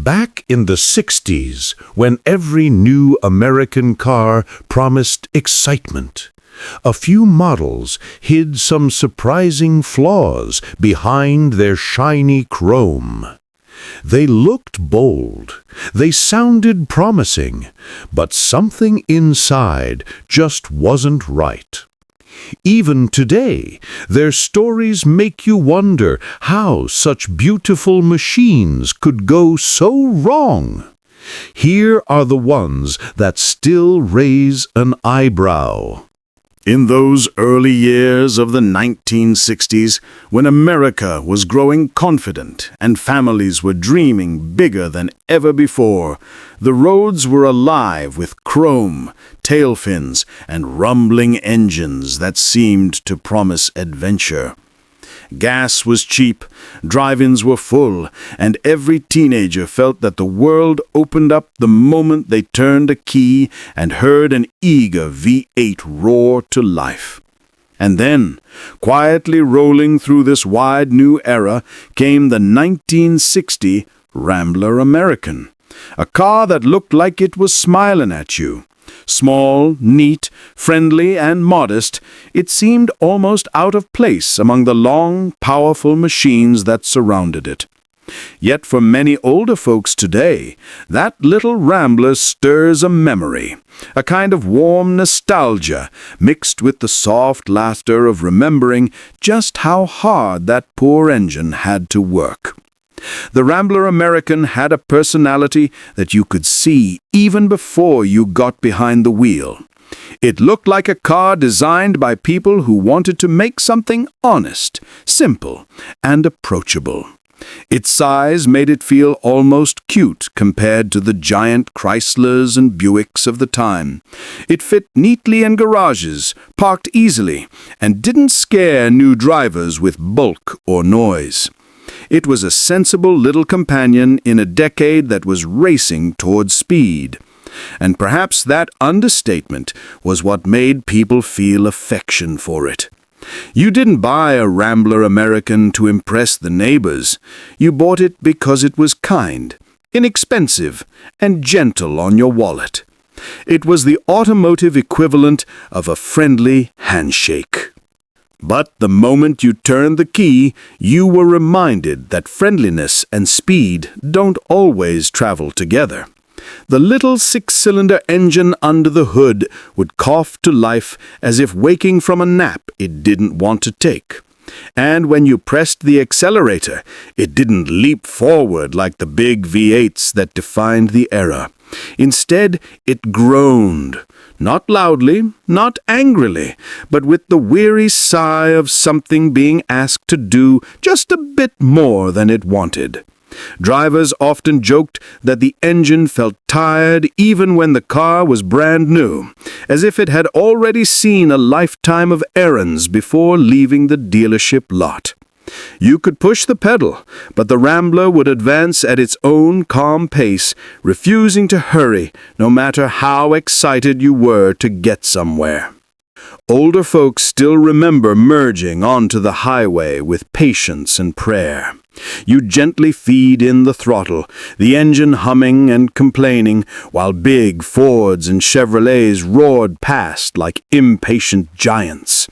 Back in the 60s, when every new American car promised excitement, a few models hid some surprising flaws behind their shiny chrome. They looked bold, they sounded promising, but something inside just wasn't right. Even today, their stories make you wonder how such beautiful machines could go so wrong. Here are the ones that still raise an eyebrow. In those early years of the 1960s, when America was growing confident and families were dreaming bigger than ever before, the roads were alive with chrome, tail fins, and rumbling engines that seemed to promise adventure. Gas was cheap, drive-ins were full, and every teenager felt that the world opened up the moment they turned a key and heard an eager V8 roar to life. And then, quietly rolling through this wide new era, came the 1960 Rambler American, a car that looked like it was smiling at you. Small, neat, friendly, and modest, it seemed almost out of place among the long, powerful machines that surrounded it. Yet for many older folks today, that little Rambler stirs a memory, a kind of warm nostalgia mixed with the soft laughter of remembering just how hard that poor engine had to work. The Rambler American had a personality that you could see even before you got behind the wheel. It looked like a car designed by people who wanted to make something honest, simple, and approachable. Its size made it feel almost cute compared to the giant Chryslers and Buicks of the time. It fit neatly in garages, parked easily, and didn't scare new drivers with bulk or noise. It was a sensible little companion in a decade that was racing towards speed. And perhaps that understatement was what made people feel affection for it. You didn't buy a Rambler American to impress the neighbors. You bought it because it was kind, inexpensive, and gentle on your wallet. It was the automotive equivalent of a friendly handshake. But the moment you turned the key, you were reminded that friendliness and speed don't always travel together. The little six-cylinder engine under the hood would cough to life as if waking from a nap it didn't want to take. And when you pressed the accelerator, it didn't leap forward like the big V8s that defined the era. Instead, it groaned, not loudly, not angrily, but with the weary sigh of something being asked to do just a bit more than it wanted. Drivers often joked that the engine felt tired even when the car was brand new, as if it had already seen a lifetime of errands before leaving the dealership lot. You could push the pedal, but the Rambler would advance at its own calm pace, refusing to hurry, no matter how excited you were to get somewhere. Older folks still remember merging onto the highway with patience and prayer. You gently feed in the throttle, the engine humming and complaining, while big Fords and Chevrolets roared past like impatient giants.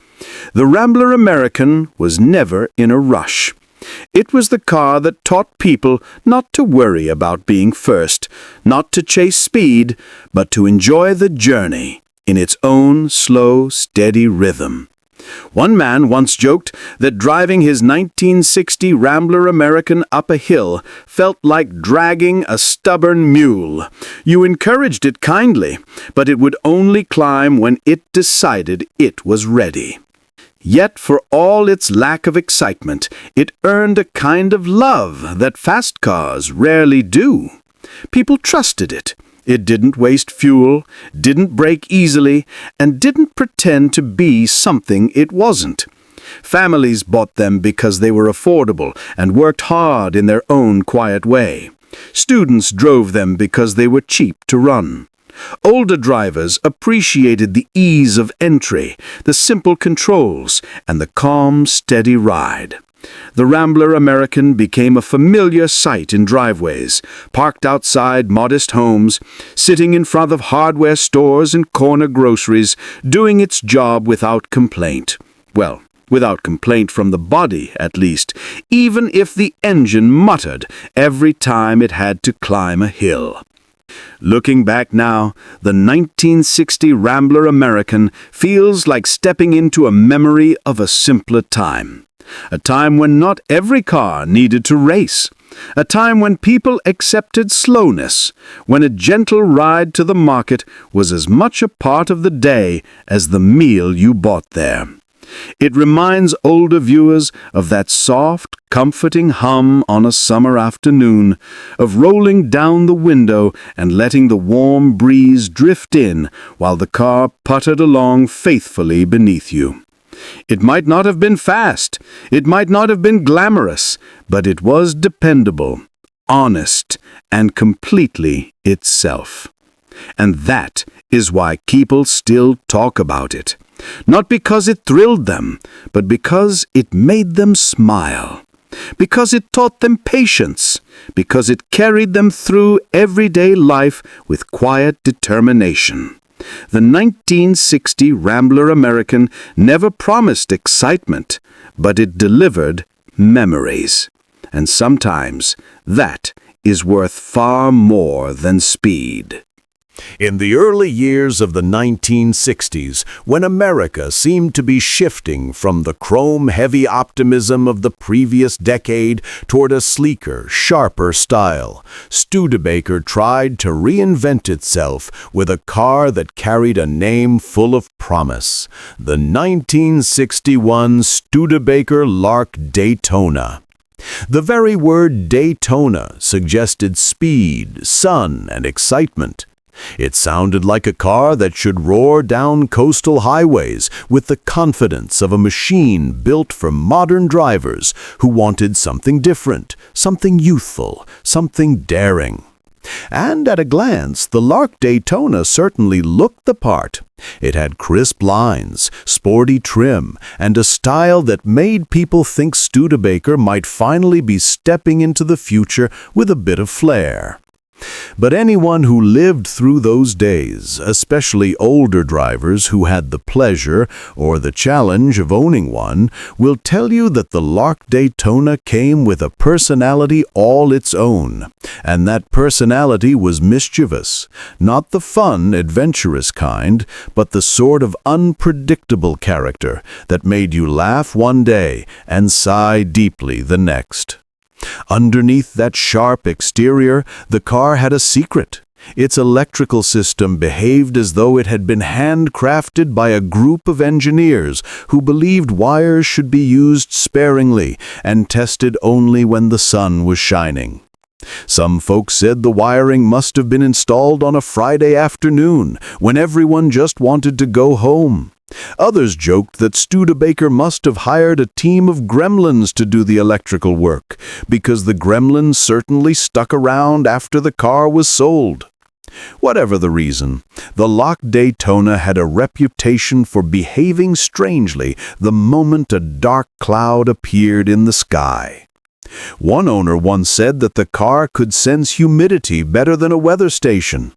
The Rambler American was never in a rush. It was the car that taught people not to worry about being first, not to chase speed, but to enjoy the journey in its own slow, steady rhythm. One man once joked that driving his 1960 Rambler American up a hill felt like dragging a stubborn mule. You encouraged it kindly, but it would only climb when it decided it was ready. Yet for all its lack of excitement, it earned a kind of love that fast cars rarely do. People trusted it. It didn't waste fuel, didn't break easily, and didn't pretend to be something it wasn't. Families bought them because they were affordable and worked hard in their own quiet way. Students drove them because they were cheap to run. Older drivers appreciated the ease of entry, the simple controls, and the calm, steady ride. The Rambler American became a familiar sight in driveways, parked outside modest homes, sitting in front of hardware stores and corner groceries, doing its job without complaint. Well, without complaint from the body, at least, even if the engine muttered every time it had to climb a hill. Looking back now, the 1960 Rambler American feels like stepping into a memory of a simpler time. A time when not every car needed to race. A time when people accepted slowness, when a gentle ride to the market was as much a part of the day as the meal you bought there. It reminds older viewers of that soft, comforting hum on a summer afternoon, of rolling down the window and letting the warm breeze drift in while the car puttered along faithfully beneath you. It might not have been fast, it might not have been glamorous, but it was dependable, honest, and completely itself. And that is why people still talk about it. Not because it thrilled them, but because it made them smile. Because it taught them patience. Because it carried them through everyday life with quiet determination. The 1960 Rambler American never promised excitement, but it delivered memories. And sometimes that is worth far more than speed. In the early years of the 1960s, when America seemed to be shifting from the chrome-heavy optimism of the previous decade toward a sleeker, sharper style, Studebaker tried to reinvent itself with a car that carried a name full of promise, the 1961 Studebaker Lark Daytona. The very word Daytona suggested speed, sun, and excitement. It sounded like a car that should roar down coastal highways with the confidence of a machine built for modern drivers who wanted something different, something youthful, something daring. And at a glance, the Lark Daytona certainly looked the part. It had crisp lines, sporty trim, and a style that made people think Studebaker might finally be stepping into the future with a bit of flair. But anyone who lived through those days, especially older drivers who had the pleasure or the challenge of owning one, will tell you that the Lark Daytona came with a personality all its own, and that personality was mischievous, not the fun, adventurous kind, but the sort of unpredictable character that made you laugh one day and sigh deeply the next. Underneath that sharp exterior, the car had a secret. Its electrical system behaved as though it had been handcrafted by a group of engineers who believed wires should be used sparingly and tested only when the sun was shining. Some folks said the wiring must have been installed on a Friday afternoon when everyone just wanted to go home. Others joked that Studebaker must have hired a team of gremlins to do the electrical work, because the gremlins certainly stuck around after the car was sold. Whatever the reason, the Lark Daytona had a reputation for behaving strangely the moment a dark cloud appeared in the sky. One owner once said that the car could sense humidity better than a weather station.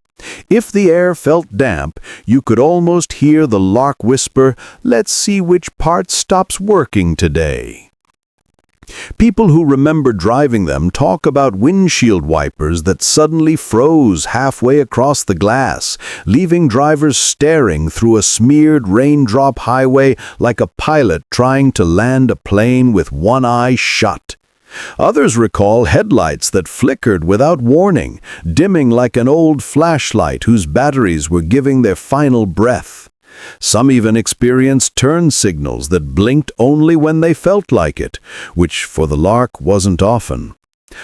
If the air felt damp, you could almost hear the Lark whisper, "Let's see which part stops working today." People who remember driving them talk about windshield wipers that suddenly froze halfway across the glass, leaving drivers staring through a smeared raindrop highway like a pilot trying to land a plane with one eye shut. Others recall headlights that flickered without warning, dimming like an old flashlight whose batteries were giving their final breath. Some even experienced turn signals that blinked only when they felt like it, which for the Lark wasn't often.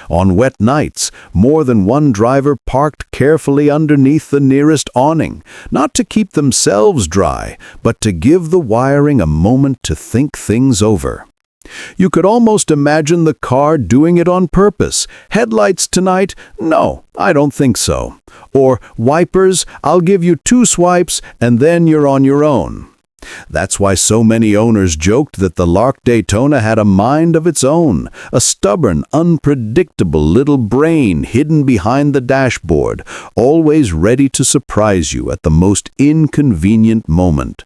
On wet nights, more than one driver parked carefully underneath the nearest awning, not to keep themselves dry, but to give the wiring a moment to think things over. You could almost imagine the car doing it on purpose. Headlights tonight? No, I don't think so. Or wipers? I'll give you 2 swipes and then you're on your own. That's why so many owners joked that the Lark Daytona had a mind of its own, a stubborn, unpredictable little brain hidden behind the dashboard, always ready to surprise you at the most inconvenient moment.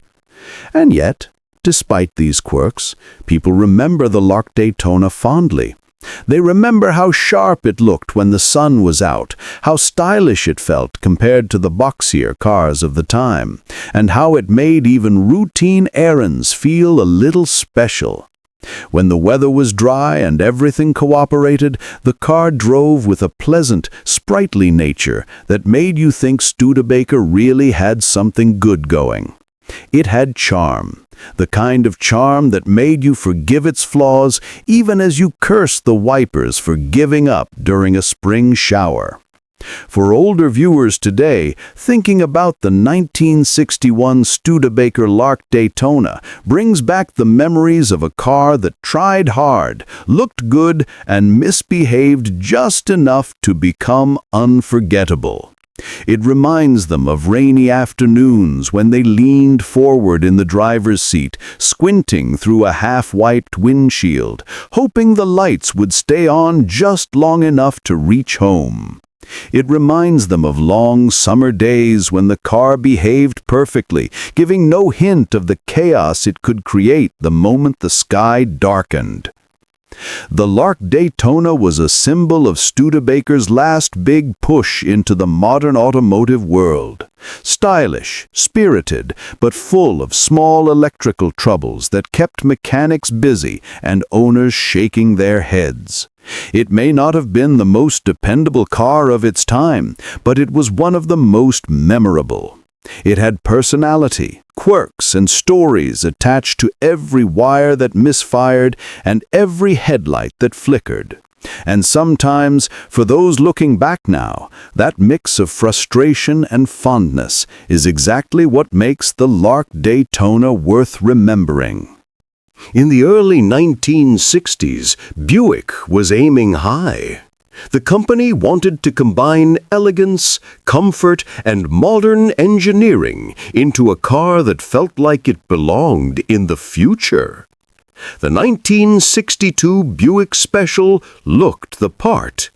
And yet, despite these quirks, people remember the Lark Daytona fondly. They remember how sharp it looked when the sun was out, how stylish it felt compared to the boxier cars of the time, and how it made even routine errands feel a little special. When the weather was dry and everything cooperated, the car drove with a pleasant, sprightly nature that made you think Studebaker really had something good going. It had charm, the kind of charm that made you forgive its flaws even as you cursed the wipers for giving up during a spring shower. For older viewers today, thinking about the 1961 Studebaker Lark Daytona brings back the memories of a car that tried hard, looked good, and misbehaved just enough to become unforgettable. It reminds them of rainy afternoons when they leaned forward in the driver's seat, squinting through a half-wiped windshield, hoping the lights would stay on just long enough to reach home. It reminds them of long summer days when the car behaved perfectly, giving no hint of the chaos it could create the moment the sky darkened. The Lark Daytona was a symbol of Studebaker's last big push into the modern automotive world. Stylish, spirited, but full of small electrical troubles that kept mechanics busy and owners shaking their heads. It may not have been the most dependable car of its time, but it was one of the most memorable. It had personality, quirks, and stories attached to every wire that misfired and every headlight that flickered. And sometimes, for those looking back now, that mix of frustration and fondness is exactly what makes the Lark Daytona worth remembering. In the early 1960s, Buick was aiming high. The company wanted to combine elegance, comfort, and modern engineering into a car that felt like it belonged in the future. The 1962 Buick Special looked the part.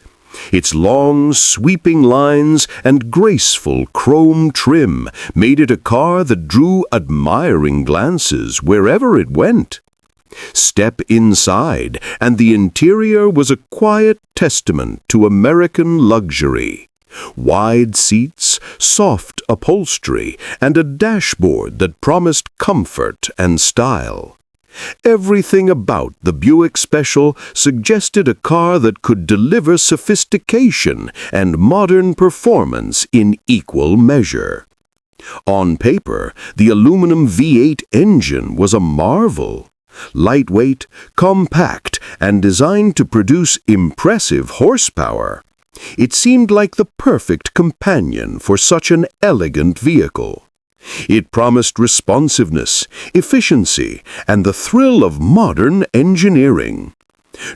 Its long, sweeping lines and graceful chrome trim made it a car that drew admiring glances wherever it went. Step inside, and the interior was a quiet testament to American luxury. Wide seats, soft upholstery, and a dashboard that promised comfort and style. Everything about the Buick Special suggested a car that could deliver sophistication and modern performance in equal measure. On paper, the aluminum V8 engine was a marvel. Lightweight, compact, and designed to produce impressive horsepower. It seemed like the perfect companion for such an elegant vehicle. It promised responsiveness, efficiency, and the thrill of modern engineering.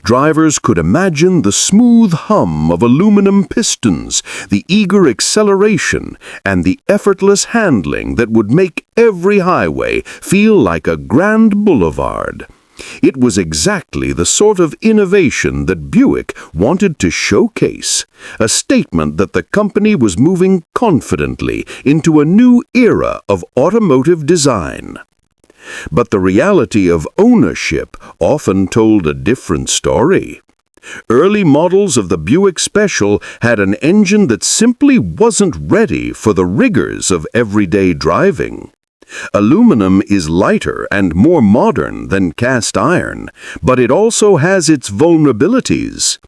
Drivers could imagine the smooth hum of aluminum pistons, the eager acceleration, and the effortless handling that would make every highway feel like a grand boulevard. It was exactly the sort of innovation that Buick wanted to showcase, a statement that the company was moving confidently into a new era of automotive design. But the reality of ownership often told a different story. Early models of the Buick Special had an engine that simply wasn't ready for the rigors of everyday driving. Aluminum is lighter and more modern than cast iron, but it also has its vulnerabilities.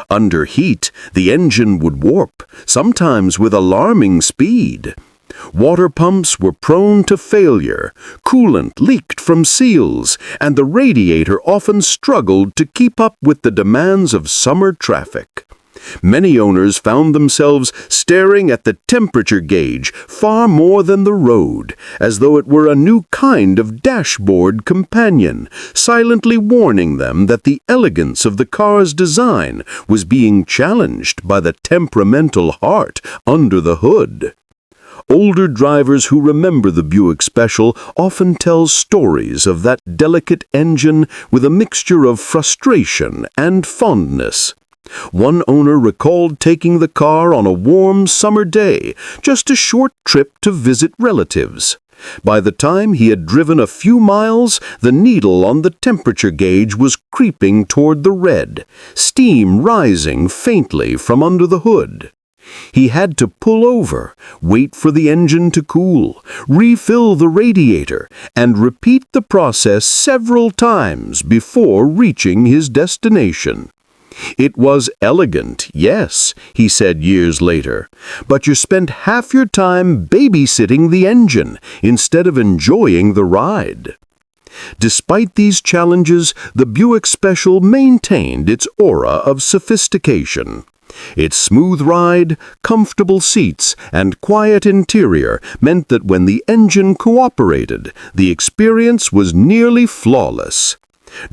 Under heat, the engine would warp, sometimes with alarming speed. Water pumps were prone to failure, coolant leaked from seals, and the radiator often struggled to keep up with the demands of summer traffic. Many owners found themselves staring at the temperature gauge far more than the road, as though it were a new kind of dashboard companion, silently warning them that the elegance of the car's design was being challenged by the temperamental heart under the hood. Older drivers who remember the Buick Special often tell stories of that delicate engine with a mixture of frustration and fondness. One owner recalled taking the car on a warm summer day, just a short trip to visit relatives. By the time he had driven a few miles, the needle on the temperature gauge was creeping toward the red, steam rising faintly from under the hood. He had to pull over, wait for the engine to cool, refill the radiator, and repeat the process several times before reaching his destination. It was elegant, yes, he said years later, but you spent half your time babysitting the engine instead of enjoying the ride. Despite these challenges, the Buick Special maintained its aura of sophistication. Its smooth ride, comfortable seats, and quiet interior meant that when the engine cooperated, the experience was nearly flawless.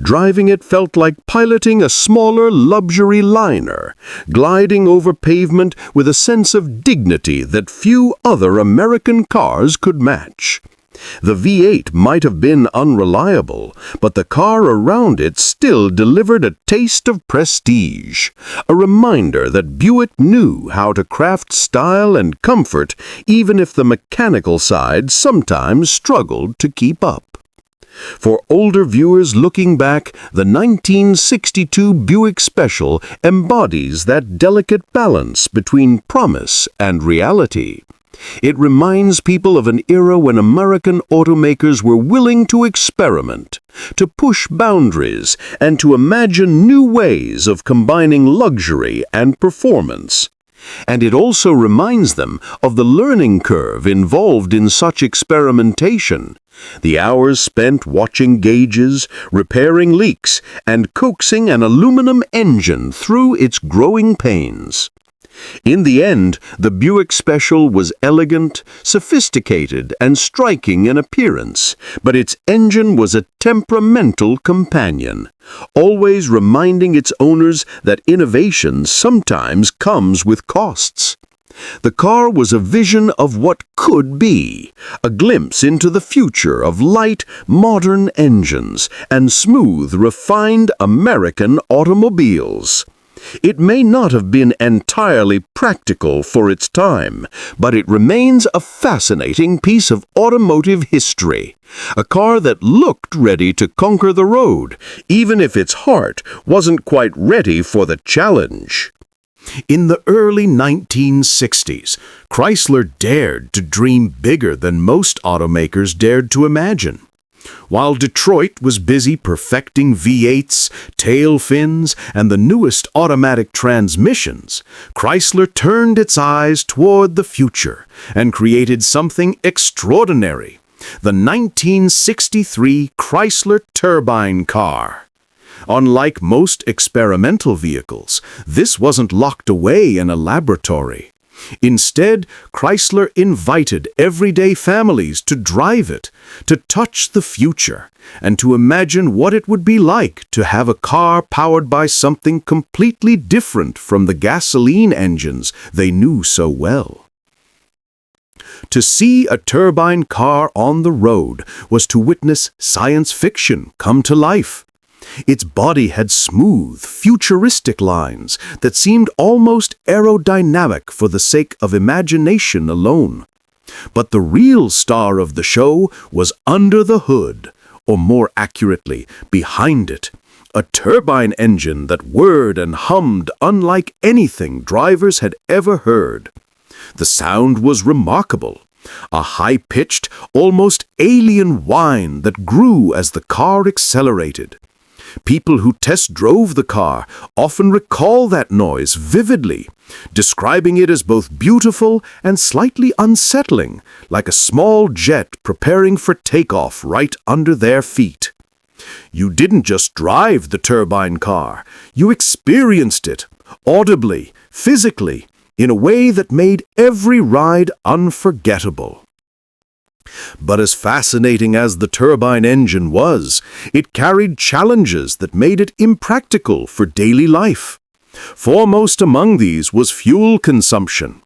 Driving it felt like piloting a smaller luxury liner, gliding over pavement with a sense of dignity that few other American cars could match. The V8 might have been unreliable, but the car around it still delivered a taste of prestige, a reminder that Buick knew how to craft style and comfort even if the mechanical side sometimes struggled to keep up. For older viewers looking back, the 1962 Buick Special embodies that delicate balance between promise and reality. It reminds people of an era when American automakers were willing to experiment, to push boundaries, and to imagine new ways of combining luxury and performance. And it also reminds them of the learning curve involved in such experimentation. The hours spent watching gauges, repairing leaks, and coaxing an aluminum engine through its growing pains. In the end, the Buick Special was elegant, sophisticated, and striking in appearance, but its engine was a temperamental companion, always reminding its owners that innovation sometimes comes with costs. The car was a vision of what could be, a glimpse into the future of light, modern engines and smooth, refined American automobiles. It may not have been entirely practical for its time, but it remains a fascinating piece of automotive history. A car that looked ready to conquer the road, even if its heart wasn't quite ready for the challenge. In the early 1960s, Chrysler dared to dream bigger than most automakers dared to imagine. While Detroit was busy perfecting V8s, tail fins, and the newest automatic transmissions, Chrysler turned its eyes toward the future and created something extraordinary: the 1963 Chrysler Turbine car. Unlike most experimental vehicles, this wasn't locked away in a laboratory. Instead, Chrysler invited everyday families to drive it, to touch the future, and to imagine what it would be like to have a car powered by something completely different from the gasoline engines they knew so well. To see a turbine car on the road was to witness science fiction come to life. Its body had smooth, futuristic lines that seemed almost aerodynamic for the sake of imagination alone. But the real star of the show was under the hood, or more accurately, behind it. A turbine engine that whirred and hummed unlike anything drivers had ever heard. The sound was remarkable. A high-pitched, almost alien whine that grew as the car accelerated. People who test drove the car often recall that noise vividly, describing it as both beautiful and slightly unsettling, like a small jet preparing for takeoff right under their feet. You didn't just drive the turbine car, you experienced it, audibly, physically, in a way that made every ride unforgettable. But as fascinating as the turbine engine was, it carried challenges that made it impractical for daily life. Foremost among these was fuel consumption.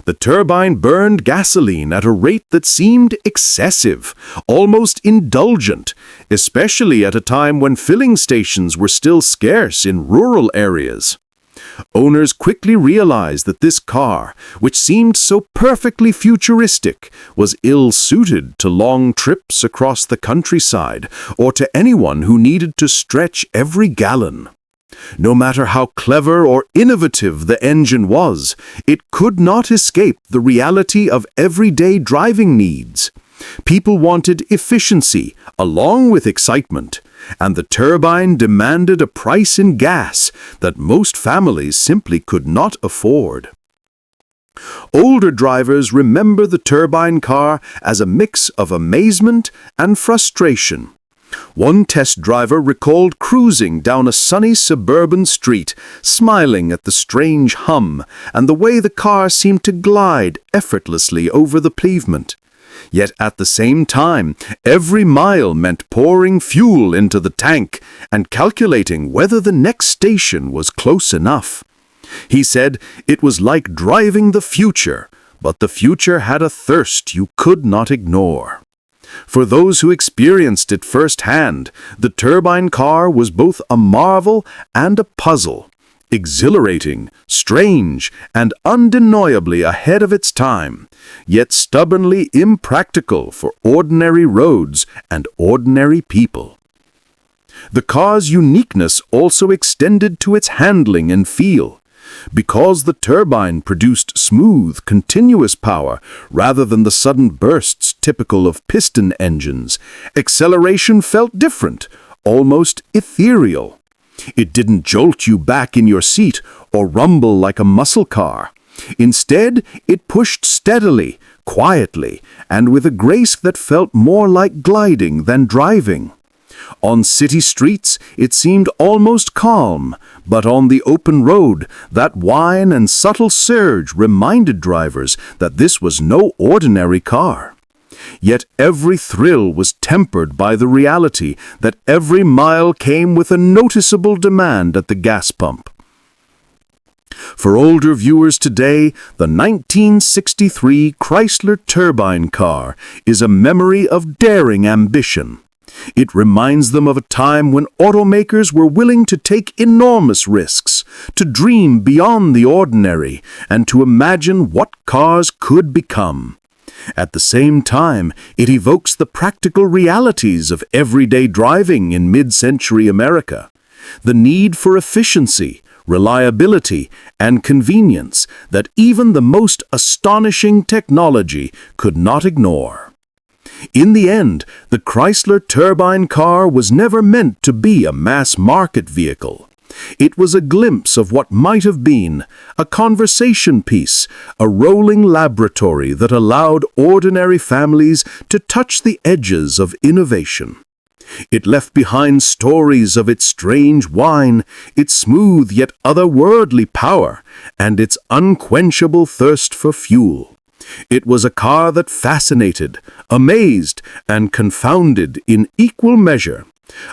The turbine burned gasoline at a rate that seemed excessive, almost indulgent, especially at a time when filling stations were still scarce in rural areas. Owners quickly realized that this car, which seemed so perfectly futuristic, was ill-suited to long trips across the countryside or to anyone who needed to stretch every gallon. No matter how clever or innovative the engine was, it could not escape the reality of everyday driving needs. People wanted efficiency along with excitement, and the turbine demanded a price in gas that most families simply could not afford. Older drivers remember the turbine car as a mix of amazement and frustration. One test driver recalled cruising down a sunny suburban street, smiling at the strange hum and the way the car seemed to glide effortlessly over the pavement. Yet at the same time, every mile meant pouring fuel into the tank and calculating whether the next station was close enough. He said it was like driving the future, but the future had a thirst you could not ignore. For those who experienced it firsthand, the turbine car was both a marvel and a puzzle, exhilarating, strange, and undeniably ahead of its time, yet stubbornly impractical for ordinary roads and ordinary people. The car's uniqueness also extended to its handling and feel. Because the turbine produced smooth, continuous power rather than the sudden bursts typical of piston engines, acceleration felt different, almost ethereal. It didn't jolt you back in your seat or rumble like a muscle car. Instead, it pushed steadily, quietly, and with a grace that felt more like gliding than driving. On city streets, it seemed almost calm, but on the open road, that whine and subtle surge reminded drivers that this was no ordinary car. Yet every thrill was tempered by the reality that every mile came with a noticeable demand at the gas pump. For older viewers today, the 1963 Chrysler Turbine car is a memory of daring ambition. It reminds them of a time when automakers were willing to take enormous risks, to dream beyond the ordinary, and to imagine what cars could become. At the same time, it evokes the practical realities of everyday driving in mid-century America. The need for efficiency, reliability, and convenience that even the most astonishing technology could not ignore. In the end, the Chrysler Turbine car was never meant to be a mass-market vehicle. It was a glimpse of what might have been, a conversation piece, a rolling laboratory that allowed ordinary families to touch the edges of innovation. It left behind stories of its strange whine, its smooth yet otherworldly power, and its unquenchable thirst for fuel. It was a car that fascinated, amazed, and confounded in equal measure.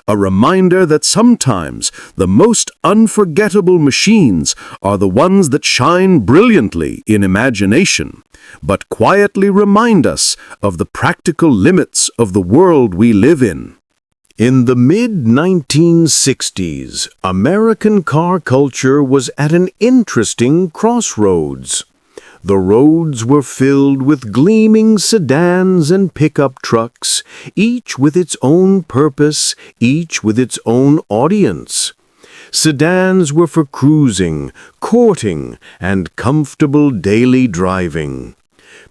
A reminder that sometimes the most unforgettable machines are the ones that shine brilliantly in imagination, but quietly remind us of the practical limits of the world we live in. In the mid-1960s, American car culture was at an interesting crossroads. The roads were filled with gleaming sedans and pickup trucks, each with its own purpose, each with its own audience. Sedans were for cruising, courting, and comfortable daily driving.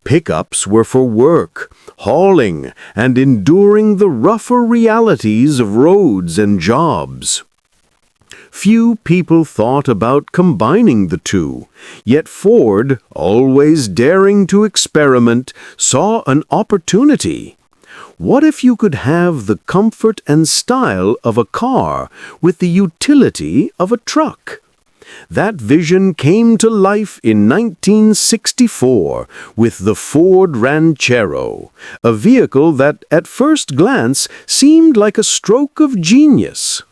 Pickups were for work, hauling, and enduring the rougher realities of roads and jobs. Few people thought about combining the two, yet Ford, always daring to experiment, saw an opportunity. What if you could have the comfort and style of a car with the utility of a truck? That vision came to life in 1964 with the Ford Ranchero, a vehicle that at first glance seemed like a stroke of genius.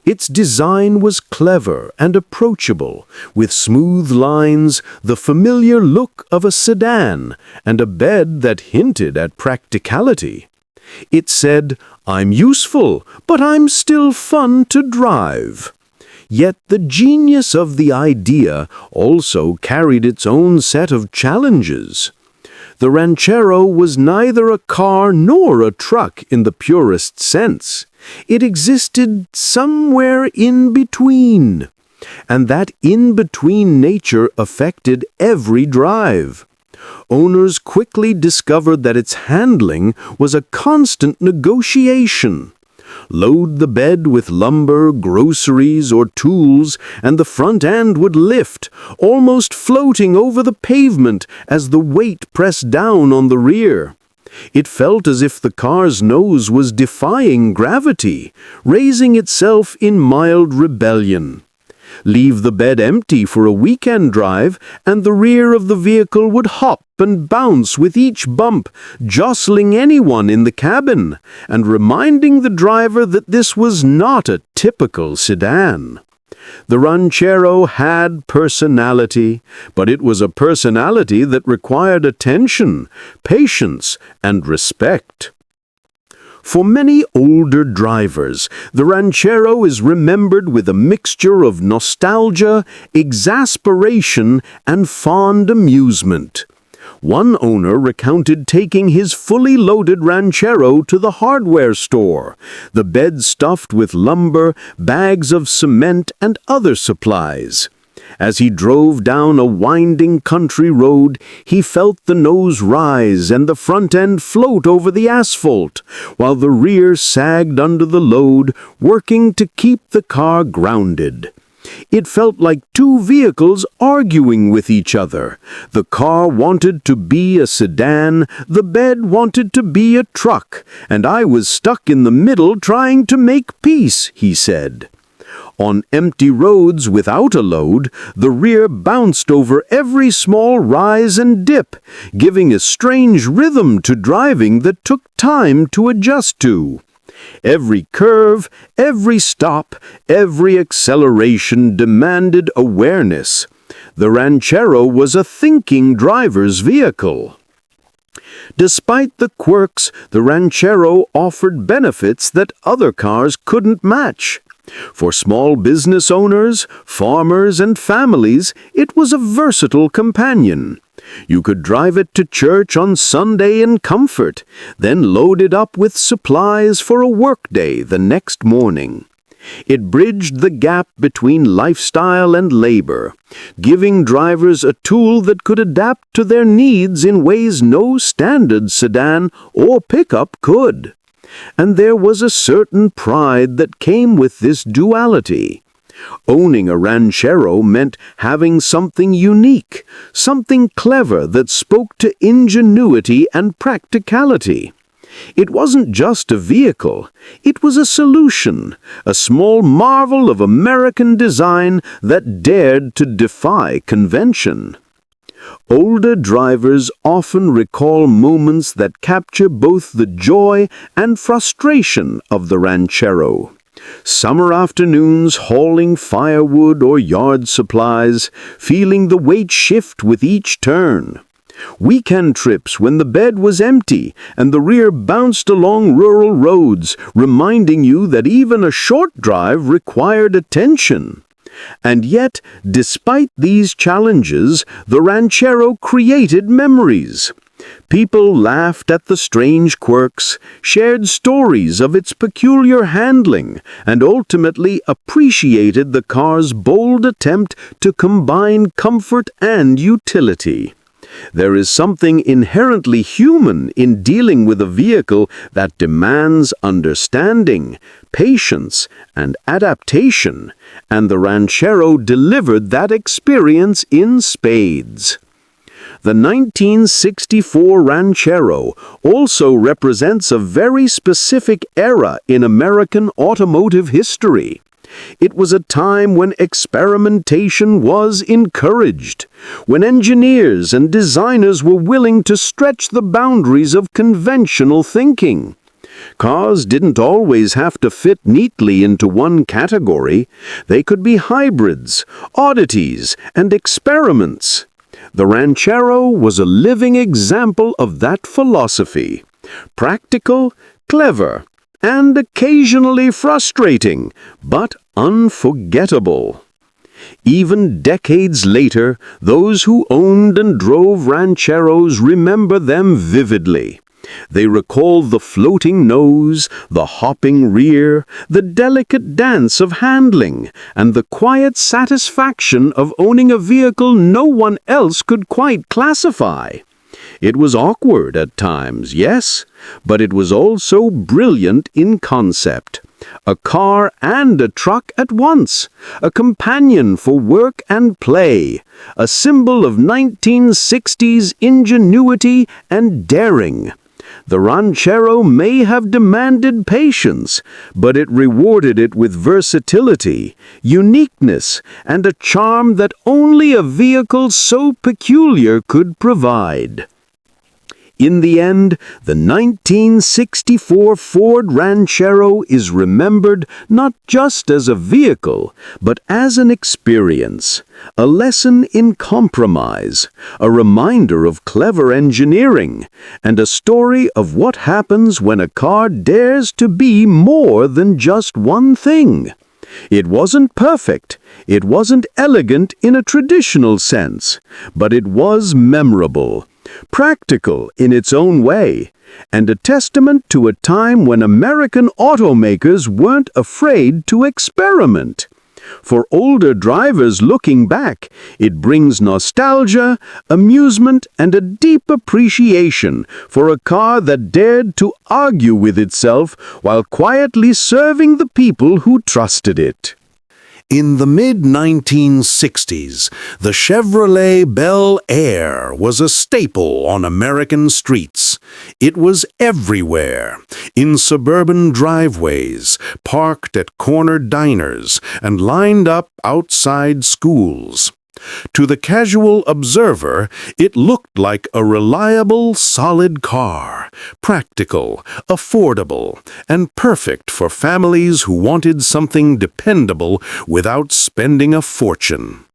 Its design was clever and approachable, with smooth lines, the familiar look of a sedan, and a bed that hinted at practicality. It said, "I'm useful, but I'm still fun to drive." Yet the genius of the idea also carried its own set of challenges. The Ranchero was neither a car nor a truck in the purest sense. It existed somewhere in between. And that in-between nature affected every drive. Owners quickly discovered that its handling was a constant negotiation. Load the bed with lumber, groceries, or tools, and the front end would lift, almost floating over the pavement as the weight pressed down on the rear. It felt as if the car's nose was defying gravity, raising itself in mild rebellion. Leave the bed empty for a weekend drive, and the rear of the vehicle would hop and bounce with each bump, jostling anyone in the cabin, and reminding the driver that this was not a typical sedan. The Ranchero had personality, but it was a personality that required attention, patience, and respect. For many older drivers, the Ranchero is remembered with a mixture of nostalgia, exasperation, and fond amusement. One owner recounted taking his fully loaded Ranchero to the hardware store, the bed stuffed with lumber, bags of cement, and other supplies. As he drove down a winding country road, he felt the nose rise and the front end float over the asphalt, while the rear sagged under the load, working to keep the car grounded. It felt like two vehicles arguing with each other. The car wanted to be a sedan, the bed wanted to be a truck, and I was stuck in the middle trying to make peace, he said. On empty roads without a load, the rear bounced over every small rise and dip, giving a strange rhythm to driving that took time to adjust to. Every curve, every stop, every acceleration demanded awareness. The Ranchero was a thinking driver's vehicle. Despite the quirks, the Ranchero offered benefits that other cars couldn't match. For small business owners, farmers, and families, it was a versatile companion. You could drive it to church on Sunday in comfort, then load it up with supplies for a workday the next morning. It bridged the gap between lifestyle and labor, giving drivers a tool that could adapt to their needs in ways no standard sedan or pickup could. And there was a certain pride that came with this duality. Owning a Ranchero meant having something unique, something clever that spoke to ingenuity and practicality. It wasn't just a vehicle, it was a solution, a small marvel of American design that dared to defy convention. Older drivers often recall moments that capture both the joy and frustration of the Ranchero. Summer afternoons hauling firewood or yard supplies, feeling the weight shift with each turn. Weekend trips when the bed was empty and the rear bounced along rural roads, reminding you that even a short drive required attention. And yet, despite these challenges, the Ranchero created memories. People laughed at the strange quirks, shared stories of its peculiar handling, and ultimately appreciated the car's bold attempt to combine comfort and utility. There is something inherently human in dealing with a vehicle that demands understanding, patience, and adaptation, and the Ranchero delivered that experience in spades. The 1964 Ranchero also represents a very specific era in American automotive history. It was a time when experimentation was encouraged, when engineers and designers were willing to stretch the boundaries of conventional thinking. Cars didn't always have to fit neatly into one category. They could be hybrids, oddities, and experiments. The Ranchero was a living example of that philosophy. Practical, clever, and occasionally frustrating, but unforgettable. Even decades later, those who owned and drove Rancheros remember them vividly. They recall the floating nose, the hopping rear, the delicate dance of handling, and the quiet satisfaction of owning a vehicle no one else could quite classify. It was awkward at times, yes, but it was also brilliant in concept. A car and a truck at once, a companion for work and play, a symbol of 1960s ingenuity and daring. The Ranchero may have demanded patience, but it rewarded it with versatility, uniqueness, and a charm that only a vehicle so peculiar could provide. In the end, the 1964 Ford Ranchero is remembered not just as a vehicle, but as an experience, a lesson in compromise, a reminder of clever engineering, and a story of what happens when a car dares to be more than just one thing. It wasn't perfect, it wasn't elegant in a traditional sense, but it was memorable, practical in its own way, and a testament to a time when American automakers weren't afraid to experiment. For older drivers looking back, it brings nostalgia, amusement, and a deep appreciation for a car that dared to argue with itself while quietly serving the people who trusted it. In the mid-1960s, the Chevrolet Bel Air was a staple on American streets. It was everywhere, in suburban driveways, parked at corner diners, and lined up outside schools. To the casual observer, it looked like a reliable, solid car, practical, affordable, and perfect for families who wanted something dependable without spending a fortune.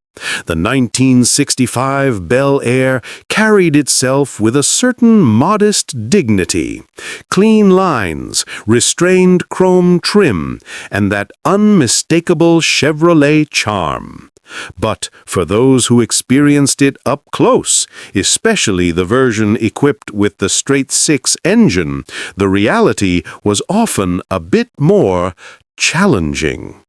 The 1965 Bel Air carried itself with a certain modest dignity, clean lines, restrained chrome trim, and that unmistakable Chevrolet charm. But for those who experienced it up close, especially the version equipped with the straight-six engine, the reality was often a bit more challenging.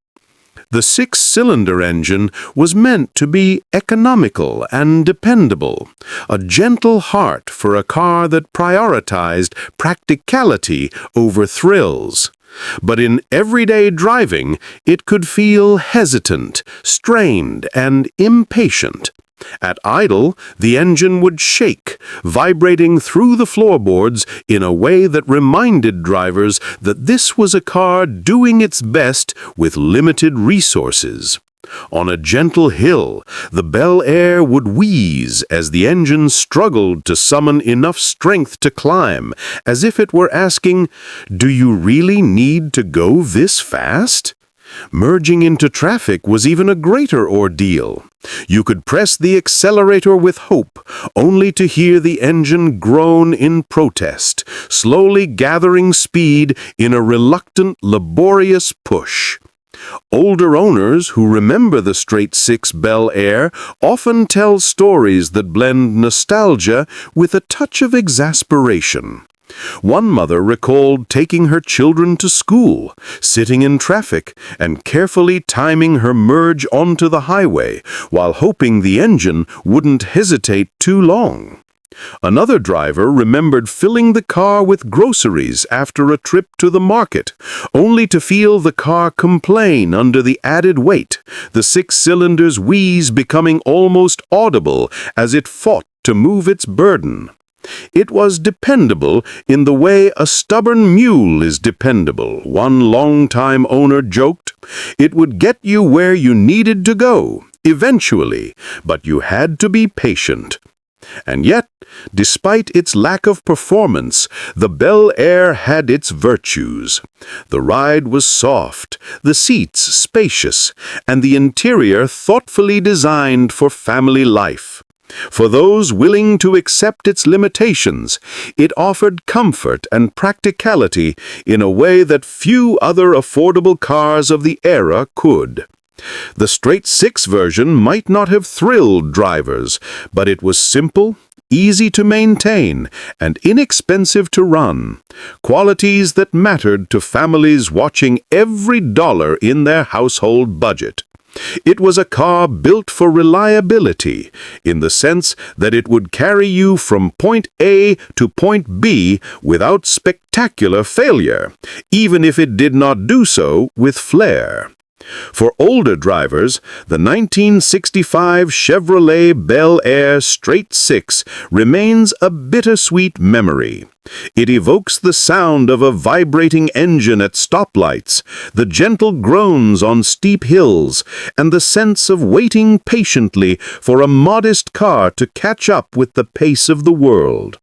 The six-cylinder engine was meant to be economical and dependable, a gentle heart for a car that prioritized practicality over thrills. But in everyday driving, it could feel hesitant, strained, and impatient. At idle, the engine would shake, vibrating through the floorboards in a way that reminded drivers that this was a car doing its best with limited resources. On a gentle hill, the Bel Air would wheeze as the engine struggled to summon enough strength to climb, as if it were asking, "Do you really need to go this fast?" Merging into traffic was even a greater ordeal. You could press the accelerator with hope, only to hear the engine groan in protest, slowly gathering speed in a reluctant, laborious push. Older owners who remember the straight-six Bel Air often tell stories that blend nostalgia with a touch of exasperation. One mother recalled taking her children to school, sitting in traffic, and carefully timing her merge onto the highway while hoping the engine wouldn't hesitate too long. Another driver remembered filling the car with groceries after a trip to the market, only to feel the car complain under the added weight, the six-cylinder's wheeze becoming almost audible as it fought to move its burden. It was dependable in the way a stubborn mule is dependable, one long-time owner joked. It would get you where you needed to go, eventually, but you had to be patient. And yet, Despite its lack of performance, the Bel Air had its virtues. The ride was soft, the seats spacious, and the interior thoughtfully designed for family life. For those willing to accept its limitations, it offered comfort and practicality in a way that few other affordable cars of the era could. The straight-six version might not have thrilled drivers, but it was simple, easy to maintain, and inexpensive to run, qualities that mattered to families watching every dollar in their household budget. It was a car built for reliability, in the sense that it would carry you from point A to point B without spectacular failure, even if it did not do so with flair. For older drivers, the 1965 Chevrolet Bel Air straight-six remains a bittersweet memory. It evokes the sound of a vibrating engine at stoplights, the gentle groans on steep hills, and the sense of waiting patiently for a modest car to catch up with the pace of the world.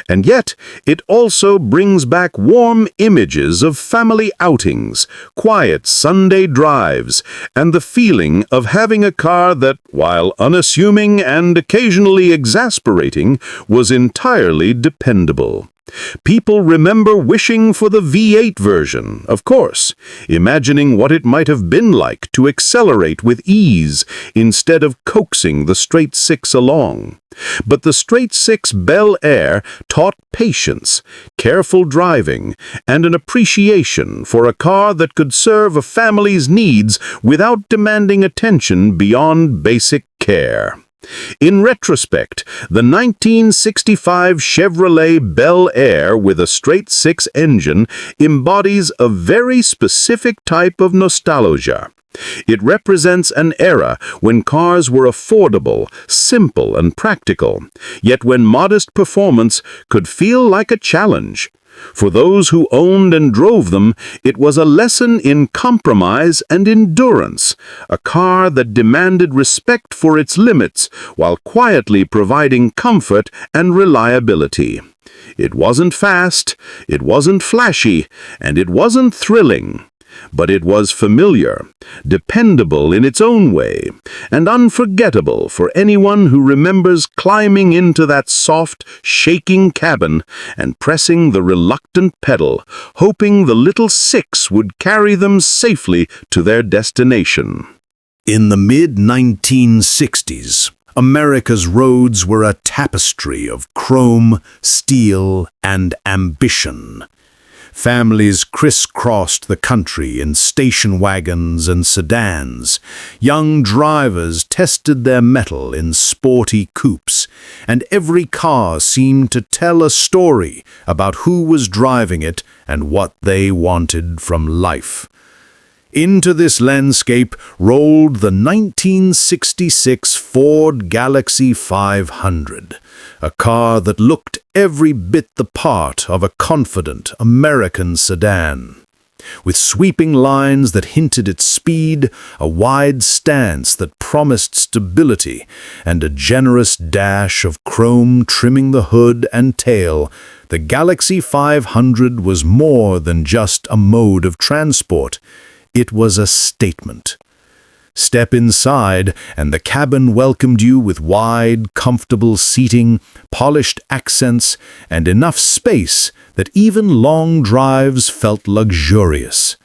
And yet, it also brings back warm images of family outings, quiet Sunday drives, and the feeling of having a car that, while unassuming and occasionally exasperating, was entirely dependable. People remember wishing for the V8 version, of course, imagining what it might have been like to accelerate with ease instead of coaxing the straight-six along. But the straight-six Bel Air taught patience, careful driving, and an appreciation for a car that could serve a family's needs without demanding attention beyond basic care. In retrospect, the 1965 Chevrolet Bel Air with a straight-six engine embodies a very specific type of nostalgia. It represents an era when cars were affordable, simple, and practical, yet when modest performance could feel like a challenge. For those who owned and drove them, it was a lesson in compromise and endurance, a car that demanded respect for its limits while quietly providing comfort and reliability. It wasn't fast, it wasn't flashy, and it wasn't thrilling. But it was familiar, dependable in its own way, and unforgettable for anyone who remembers climbing into that soft, shaking cabin and pressing the reluctant pedal, hoping the little six would carry them safely to their destination. In the mid-1960s, America's roads were a tapestry of chrome, steel, and ambition. Families crisscrossed the country in station wagons and sedans. Young drivers tested their mettle in sporty coupes, and every car seemed to tell a story about who was driving it and what they wanted from life. Into this landscape rolled the 1966 Ford Galaxie 500, a car that looked every bit the part of a confident American sedan. With sweeping lines that hinted at speed, a wide stance that promised stability, and a generous dash of chrome trimming the hood and tail, the Galaxie 500 was more than just a mode of transport. It was a statement. Step inside, and the cabin welcomed you with wide, comfortable seating, polished accents, and enough space that even long drives felt luxurious.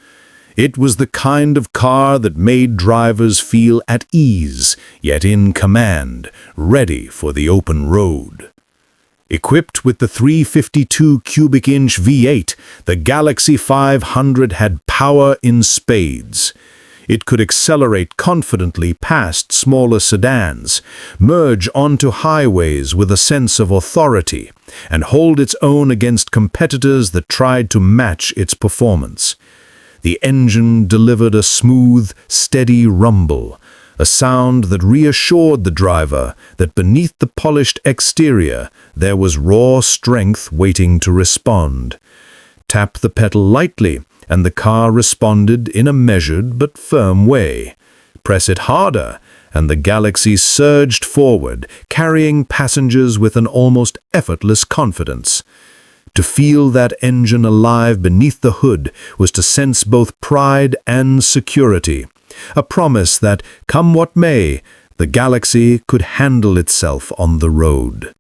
It was the kind of car that made drivers feel at ease, yet in command, ready for the open road. Equipped with the 352 cubic inch V8, the Galaxie 500 had power in spades. It could accelerate confidently past smaller sedans, merge onto highways with a sense of authority, and hold its own against competitors that tried to match its performance. The engine delivered a smooth, steady rumble, a sound that reassured the driver that beneath the polished exterior there was raw strength waiting to respond. Tap the pedal lightly, and the car responded in a measured but firm way. Press it harder, and the Galaxie surged forward, carrying passengers with an almost effortless confidence. To feel that engine alive beneath the hood was to sense both pride and security, a promise that, come what may, the Galaxie could handle itself on the road.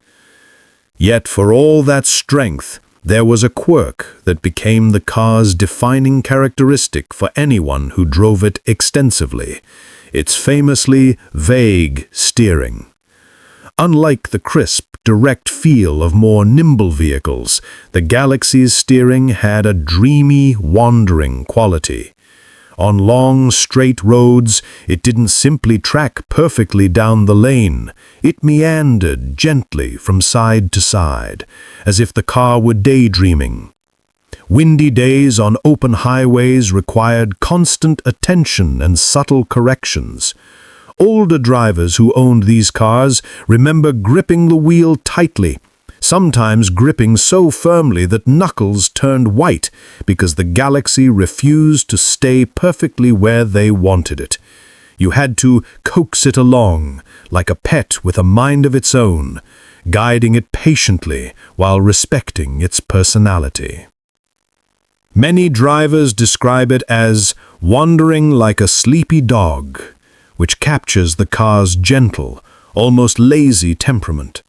Yet for all that strength, there was a quirk that became the car's defining characteristic for anyone who drove it extensively: its famously vague steering. Unlike the crisp, direct feel of more nimble vehicles, the Galaxie's steering had a dreamy, wandering quality. On long, straight roads, it didn't simply track perfectly down the lane. It meandered gently from side to side, as if the car were daydreaming. Windy days on open highways required constant attention and subtle corrections. Older drivers who owned these cars remember gripping the wheel tightly, sometimes gripping so firmly that knuckles turned white because the Galaxie refused to stay perfectly where they wanted it. You had to coax it along, like a pet with a mind of its own, guiding it patiently while respecting its personality. Many drivers describe it as wandering like a sleepy dog, which captures the car's gentle, almost lazy temperament.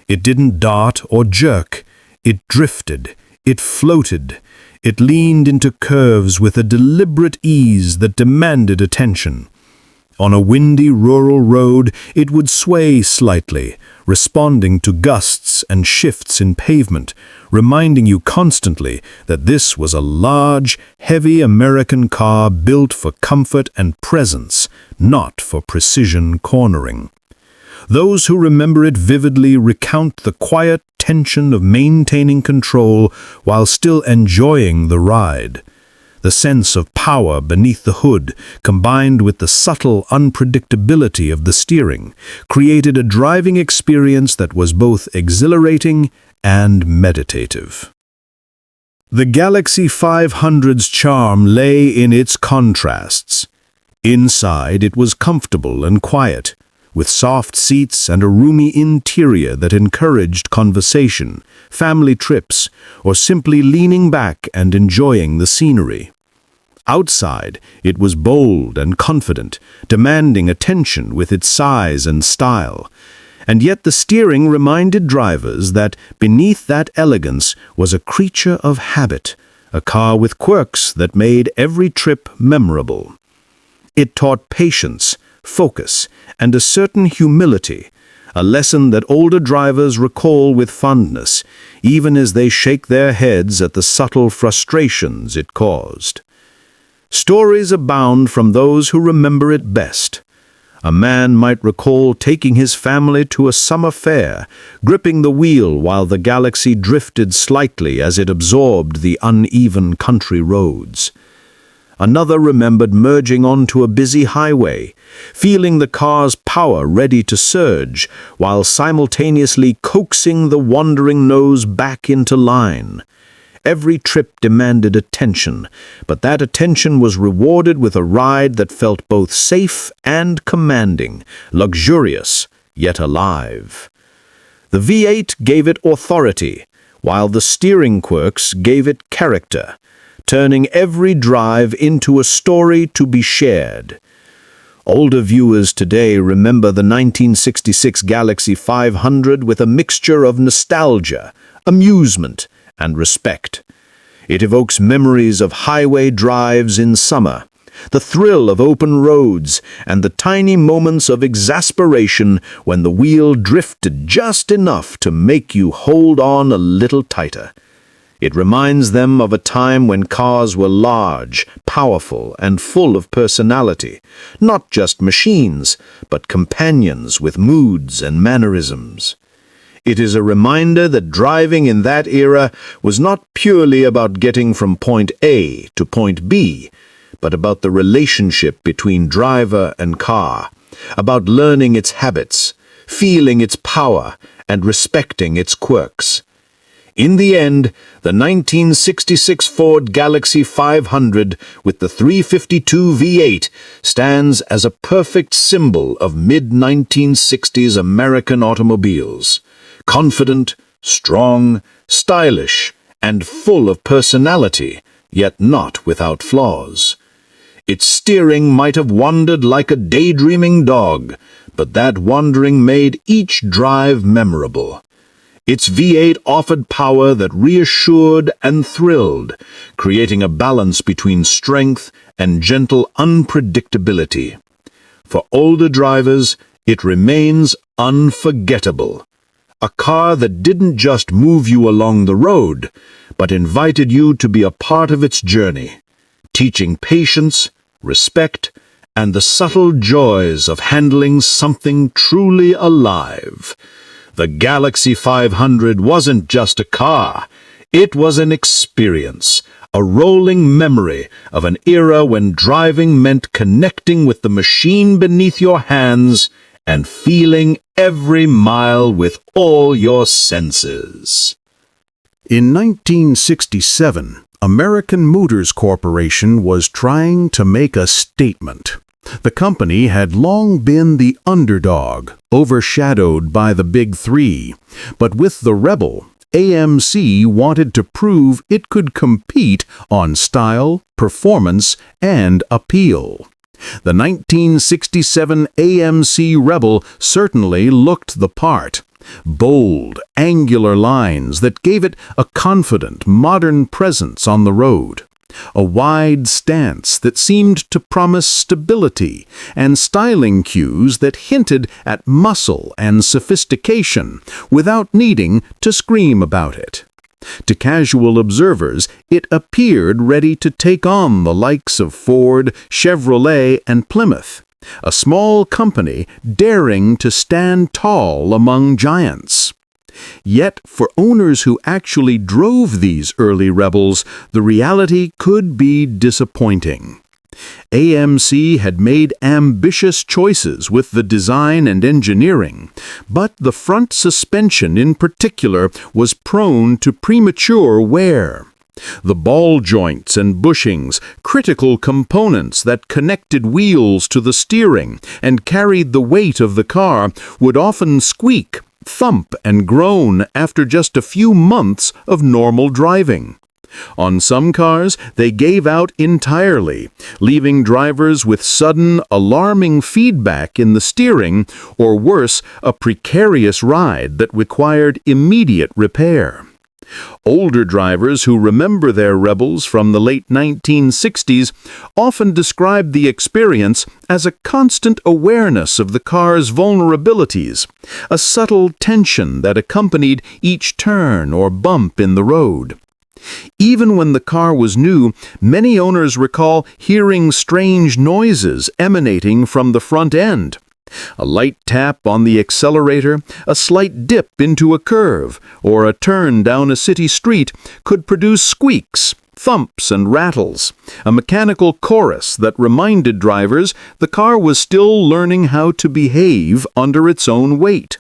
It didn't dart or jerk, it drifted, it floated, it leaned into curves with a deliberate ease that demanded attention. On a windy rural road, it would sway slightly, responding to gusts and shifts in pavement, reminding you constantly that this was a large, heavy American car built for comfort and presence, not for precision cornering. Those who remember it vividly recount the quiet tension of maintaining control while still enjoying the ride. The sense of power beneath the hood, combined with the subtle unpredictability of the steering, created a driving experience that was both exhilarating and meditative. The Galaxie 500's charm lay in its contrasts. Inside, it was comfortable and quiet, with soft seats and a roomy interior that encouraged conversation, family trips, or simply leaning back and enjoying the scenery. Outside, it was bold and confident, demanding attention with its size and style. And yet the steering reminded drivers that beneath that elegance was a creature of habit, a car with quirks that made every trip memorable. It taught patience, focus, and a certain humility, a lesson that older drivers recall with fondness, even as they shake their heads at the subtle frustrations it caused. Stories abound from those who remember it best. A man might recall taking his family to a summer fair, gripping the wheel while the Galaxie drifted slightly as it absorbed the uneven country roads. Another remembered merging onto a busy highway, feeling the car's power ready to surge, while simultaneously coaxing the wandering nose back into line. Every trip demanded attention, but that attention was rewarded with a ride that felt both safe and commanding, luxurious, yet alive. The V8 gave it authority, while the steering quirks gave it character, turning every drive into a story to be shared. Older viewers today remember the 1966 Galaxie 500 with a mixture of nostalgia, amusement, and respect. It evokes memories of highway drives in summer, the thrill of open roads, and the tiny moments of exasperation when the wheel drifted just enough to make you hold on a little tighter. It reminds them of a time when cars were large, powerful, and full of personality, not just machines, but companions with moods and mannerisms. It is a reminder that driving in that era was not purely about getting from point A to point B, but about the relationship between driver and car, about learning its habits, feeling its power, and respecting its quirks. In the end, the 1966 Ford Galaxie 500 with the 352 V8 stands as a perfect symbol of mid-1960s American automobiles. Confident, strong, stylish, and full of personality, yet not without flaws. Its steering might have wandered like a daydreaming dog, but that wandering made each drive memorable. Its V8 offered power that reassured and thrilled, creating a balance between strength and gentle unpredictability. For older drivers, it remains unforgettable. A car that didn't just move you along the road, but invited you to be a part of its journey, teaching patience, respect, and the subtle joys of handling something truly alive. The Galaxie 500 wasn't just a car. It was an experience, a rolling memory of an era when driving meant connecting with the machine beneath your hands and feeling every mile with all your senses. In 1967, American Motors Corporation was trying to make a statement. The company had long been the underdog, overshadowed by the Big Three, but with the Rebel, AMC wanted to prove it could compete on style, performance, and appeal. The 1967 AMC Rebel certainly looked the part. Bold, angular lines that gave it a confident, modern presence on the road. A wide stance that seemed to promise stability, and styling cues that hinted at muscle and sophistication without needing to scream about it. To casual observers, it appeared ready to take on the likes of Ford, Chevrolet, and Plymouth, a small company daring to stand tall among giants. Yet, for owners who actually drove these early Rebels, the reality could be disappointing. AMC had made ambitious choices with the design and engineering, but the front suspension in particular was prone to premature wear. The ball joints and bushings, critical components that connected wheels to the steering and carried the weight of the car, would often squeak, thump, and groan after just a few months of normal driving. On some cars, they gave out entirely, leaving drivers with sudden, alarming feedback in the steering, or worse, a precarious ride that required immediate repair. Older drivers who remember their Rebels from the late 1960s often describe the experience as a constant awareness of the car's vulnerabilities, a subtle tension that accompanied each turn or bump in the road. Even when the car was new, many owners recall hearing strange noises emanating from the front end. A light tap on the accelerator, a slight dip into a curve, or a turn down a city street could produce squeaks, thumps, and rattles, a mechanical chorus that reminded drivers the car was still learning how to behave under its own weight.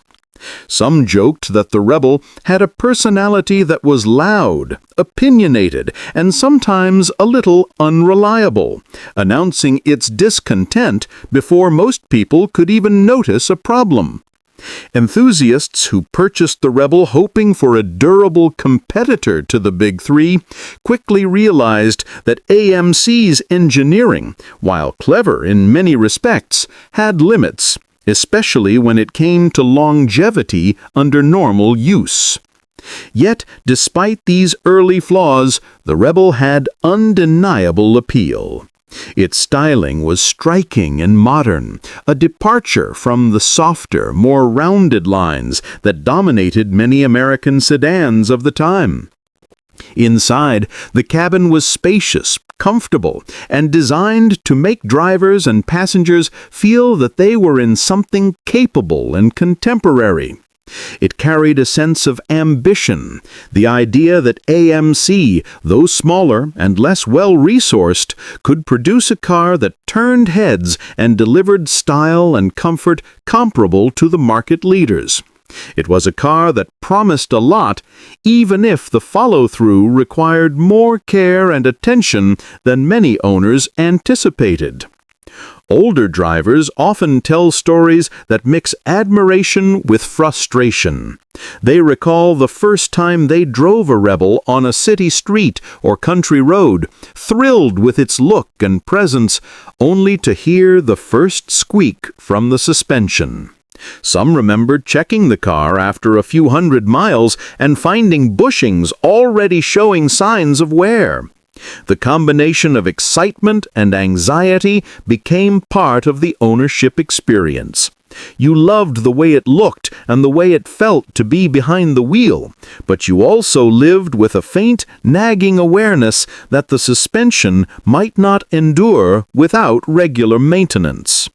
Some joked that the Rebel had a personality that was loud, opinionated, and sometimes a little unreliable, announcing its discontent before most people could even notice a problem. Enthusiasts who purchased the Rebel hoping for a durable competitor to the Big Three quickly realized that AMC's engineering, while clever in many respects, had limits, especially when it came to longevity under normal use. Yet, despite these early flaws, the Rebel had undeniable appeal. Its styling was striking and modern, a departure from the softer, more rounded lines that dominated many American sedans of the time. Inside, the cabin was spacious, comfortable, and designed to make drivers and passengers feel that they were in something capable and contemporary. It carried a sense of ambition, the idea that AMC, though smaller and less well-resourced, could produce a car that turned heads and delivered style and comfort comparable to the market leaders. It was a car that promised a lot, even if the follow-through required more care and attention than many owners anticipated. Older drivers often tell stories that mix admiration with frustration. They recall the first time they drove a Rebel on a city street or country road, thrilled with its look and presence, only to hear the first squeak from the suspension. Some remember checking the car after a few hundred miles and finding bushings already showing signs of wear. The combination of excitement and anxiety became part of the ownership experience. You loved the way it looked and the way it felt to be behind the wheel, but you also lived with a faint, nagging awareness that the suspension might not endure without regular maintenance.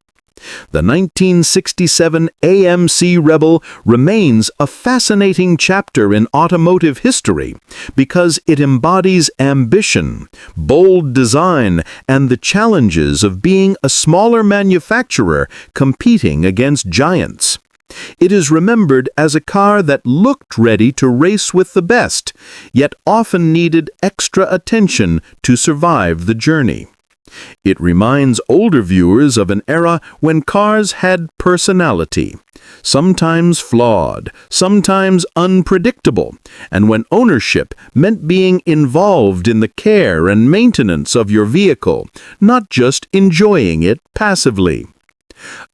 The 1967 AMC Rebel remains a fascinating chapter in automotive history because it embodies ambition, bold design, and the challenges of being a smaller manufacturer competing against giants. It is remembered as a car that looked ready to race with the best, yet often needed extra attention to survive the journey. It reminds older viewers of an era when cars had personality, sometimes flawed, sometimes unpredictable, and when ownership meant being involved in the care and maintenance of your vehicle, not just enjoying it passively.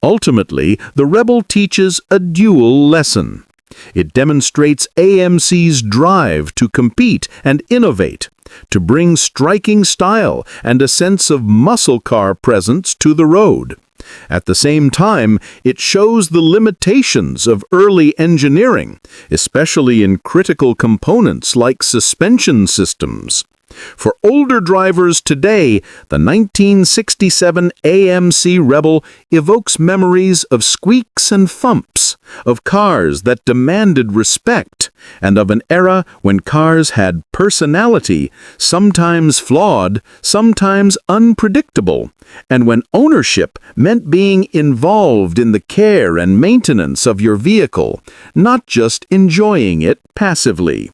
Ultimately, the Rebel teaches a dual lesson. It demonstrates AMC's drive to compete and innovate, to bring striking style and a sense of muscle car presence to the road. At the same time, it shows the limitations of early engineering, especially in critical components like suspension systems. For older drivers today, the 1967 AMC Rebel evokes memories of squeaks and thumps, of cars that demanded respect, and of an era when cars had personality, sometimes flawed, sometimes unpredictable, and when ownership meant being involved in the care and maintenance of your vehicle, not just enjoying it passively.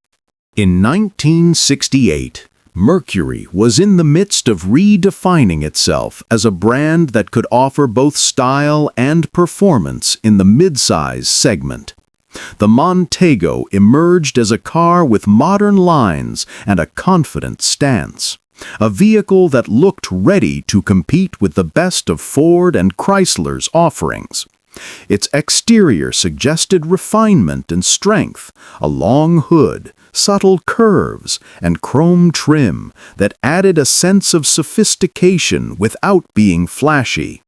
In 1968, Mercury was in the midst of redefining itself as a brand that could offer both style and performance in the midsize segment. The Montego emerged as a car with modern lines and a confident stance, a vehicle that looked ready to compete with the best of Ford and Chrysler's offerings. Its exterior suggested refinement and strength, a long hood, subtle curves, and chrome trim that added a sense of sophistication without being flashy.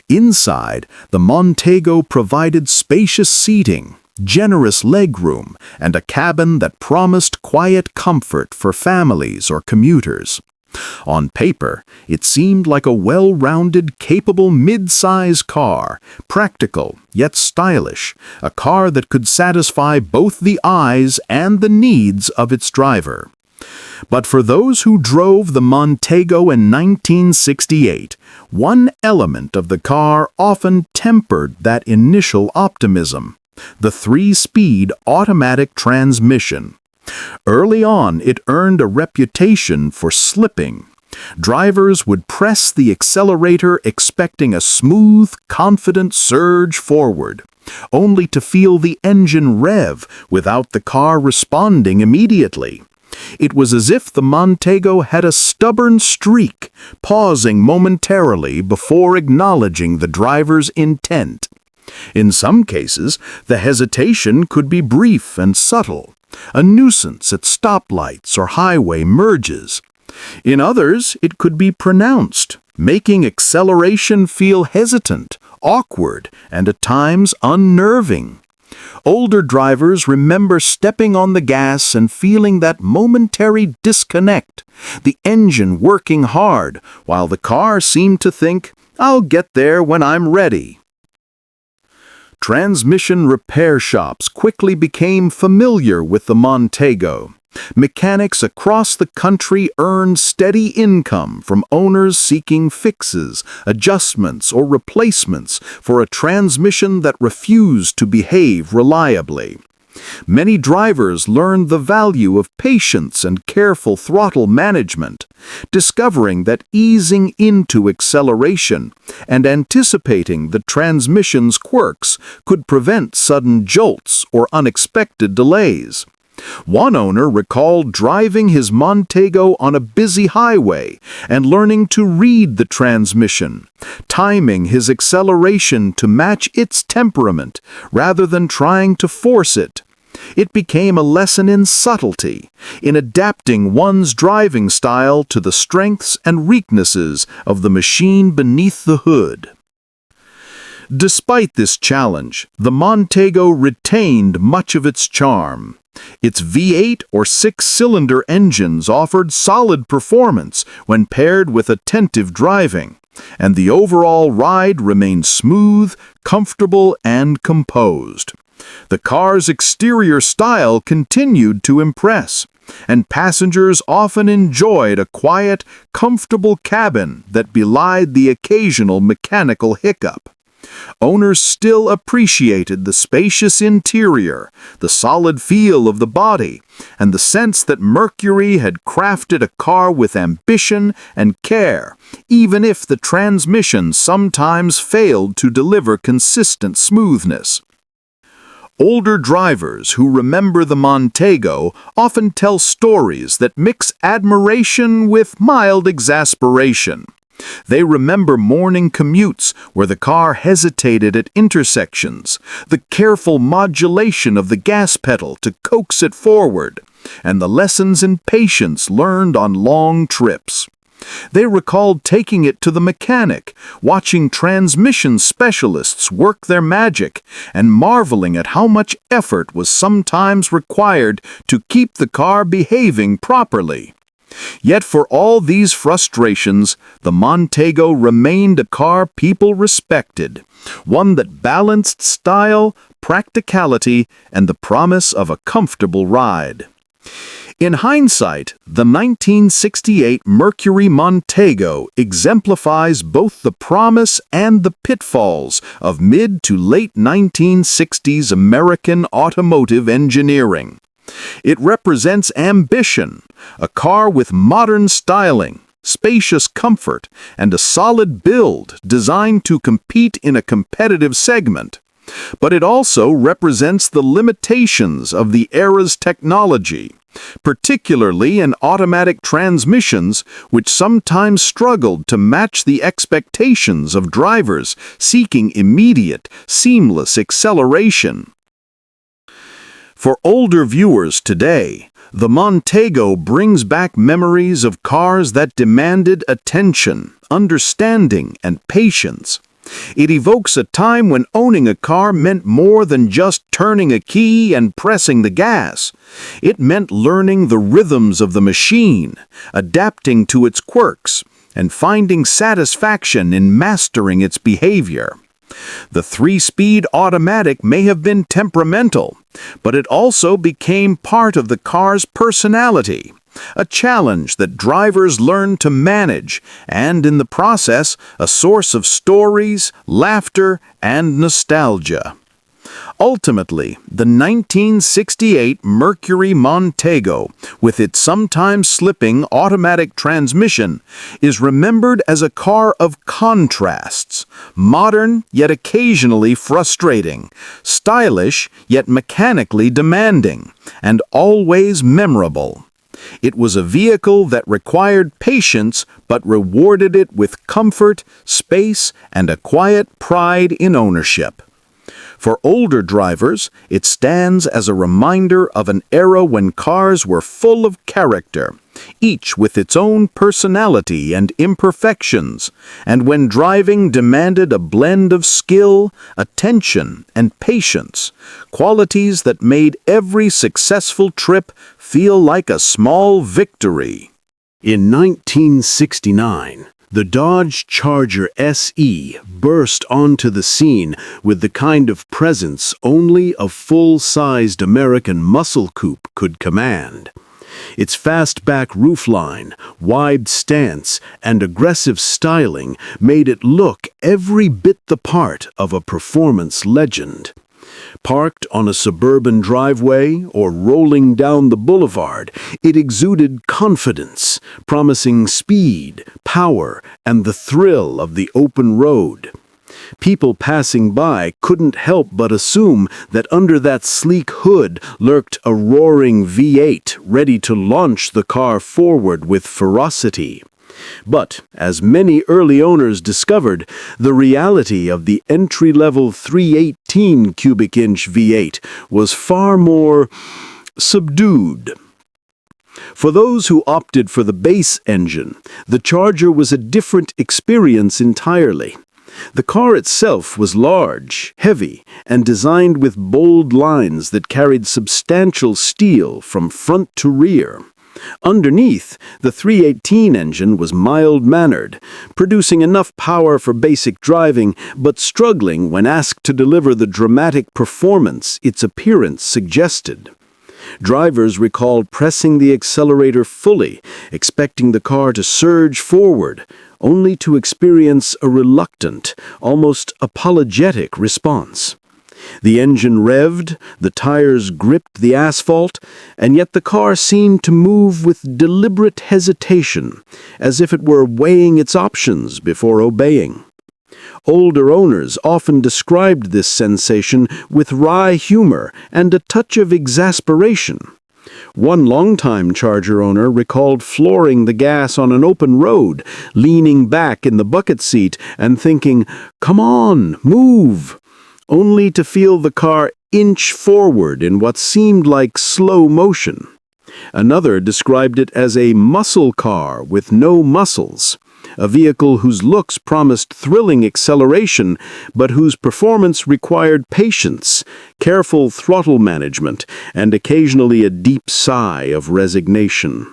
Inside, the Montego provided spacious seating, generous legroom, and a cabin that promised quiet comfort for families or commuters. On paper, it seemed like a well-rounded, capable mid-size car, practical yet stylish, a car that could satisfy both the eyes and the needs of its driver. But for those who drove the Montego in 1968, one element of the car often tempered that initial optimism: the 3-speed automatic transmission. Early on, it earned a reputation for slipping. Drivers would press the accelerator expecting a smooth, confident surge forward, only to feel the engine rev without the car responding immediately. It was as if the Montego had a stubborn streak, pausing momentarily before acknowledging the driver's intent. In some cases, the hesitation could be brief and subtle, a nuisance at stoplights or highway merges. In others, it could be pronounced, making acceleration feel hesitant, awkward, and at times unnerving. Older drivers remember stepping on the gas and feeling that momentary disconnect, the engine working hard while the car seemed to think, "I'll get there when I'm ready." Transmission repair shops quickly became familiar with the Montego. Mechanics across the country earned steady income from owners seeking fixes, adjustments, or replacements for a transmission that refused to behave reliably. Many drivers learned the value of patience and careful throttle management, discovering that easing into acceleration and anticipating the transmission's quirks could prevent sudden jolts or unexpected delays. One owner recalled driving his Montego on a busy highway and learning to read the transmission, timing his acceleration to match its temperament rather than trying to force it. It became a lesson in subtlety, in adapting one's driving style to the strengths and weaknesses of the machine beneath the hood. Despite this challenge, the Montego retained much of its charm. Its V8 or six-cylinder engines offered solid performance when paired with attentive driving, and the overall ride remained smooth, comfortable, and composed. The car's exterior style continued to impress, and passengers often enjoyed a quiet, comfortable cabin that belied the occasional mechanical hiccup. Owners still appreciated the spacious interior, the solid feel of the body, and the sense that Mercury had crafted a car with ambition and care, even if the transmission sometimes failed to deliver consistent smoothness. Older drivers who remember the Montego often tell stories that mix admiration with mild exasperation. They remember morning commutes where the car hesitated at intersections, the careful modulation of the gas pedal to coax it forward, and the lessons in patience learned on long trips. They recalled taking it to the mechanic, watching transmission specialists work their magic, and marveling at how much effort was sometimes required to keep the car behaving properly. Yet for all these frustrations, the Montego remained a car people respected, one that balanced style, practicality, and the promise of a comfortable ride. In hindsight, the 1968 Mercury Montego exemplifies both the promise and the pitfalls of mid to late 1960s American automotive engineering. It represents ambition, a car with modern styling, spacious comfort, and a solid build designed to compete in a competitive segment. But it also represents the limitations of the era's technology, particularly in automatic transmissions, which sometimes struggled to match the expectations of drivers seeking immediate, seamless acceleration. For older viewers today, the Montego brings back memories of cars that demanded attention, understanding, and patience. It evokes a time when owning a car meant more than just turning a key and pressing the gas. It meant learning the rhythms of the machine, adapting to its quirks, and finding satisfaction in mastering its behavior. The three-speed automatic may have been temperamental, but it also became part of the car's personality, a challenge that drivers learned to manage, and in the process, a source of stories, laughter, and nostalgia. Ultimately, the 1968 Mercury Montego, with its sometimes slipping automatic transmission, is remembered as a car of contrasts, modern yet occasionally frustrating, stylish yet mechanically demanding, and always memorable. It was a vehicle that required patience but rewarded it with comfort, space, and a quiet pride in ownership. For older drivers, it stands as a reminder of an era when cars were full of character, each with its own personality and imperfections, and when driving demanded a blend of skill, attention, and patience, qualities that made every successful trip feel like a small victory. In 1969, the Dodge Charger SE burst onto the scene with the kind of presence only a full-sized American muscle coupe could command. Its fastback roofline, wide stance, and aggressive styling made it look every bit the part of a performance legend. Parked on a suburban driveway or rolling down the boulevard, it exuded confidence, promising speed, power, and the thrill of the open road. People passing by couldn't help but assume that under that sleek hood lurked a roaring V8 ready to launch the car forward with ferocity. But, as many early owners discovered, the reality of the entry-level 318 cubic inch V8 was far more subdued. For those who opted for the base engine, the Charger was a different experience entirely. The car itself was large, heavy, and designed with bold lines that carried substantial steel from front to rear. Underneath, the 318 engine was mild-mannered, producing enough power for basic driving, but struggling when asked to deliver the dramatic performance its appearance suggested. Drivers recalled pressing the accelerator fully, expecting the car to surge forward, only to experience a reluctant, almost apologetic response. The engine revved, the tires gripped the asphalt, and yet the car seemed to move with deliberate hesitation, as if it were weighing its options before obeying. Older owners often described this sensation with wry humor and a touch of exasperation. One longtime Charger owner recalled flooring the gas on an open road, leaning back in the bucket seat and thinking, "Come on, move," only to feel the car inch forward in what seemed like slow motion. Another described it as a muscle car with no muscles, a vehicle whose looks promised thrilling acceleration, but whose performance required patience, careful throttle management, and occasionally a deep sigh of resignation.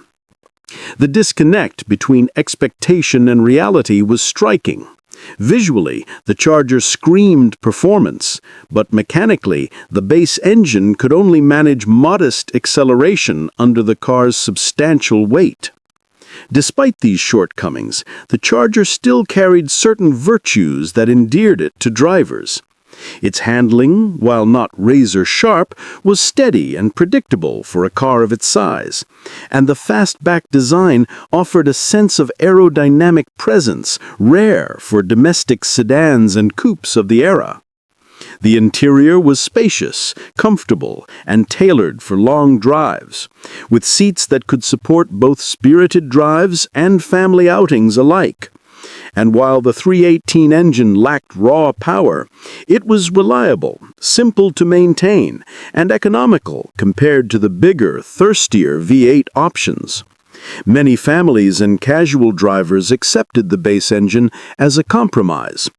The disconnect between expectation and reality was striking. Visually, the Charger screamed performance, but mechanically, the base engine could only manage modest acceleration under the car's substantial weight. Despite these shortcomings, the Charger still carried certain virtues that endeared it to drivers. Its handling, while not razor-sharp, was steady and predictable for a car of its size, and the fastback design offered a sense of aerodynamic presence rare for domestic sedans and coupes of the era. The interior was spacious, comfortable, and tailored for long drives, with seats that could support both spirited drives and family outings alike. And while the 318 engine lacked raw power, it was reliable, simple to maintain, and economical compared to the bigger, thirstier V8 options. Many families and casual drivers accepted the base engine as a compromise.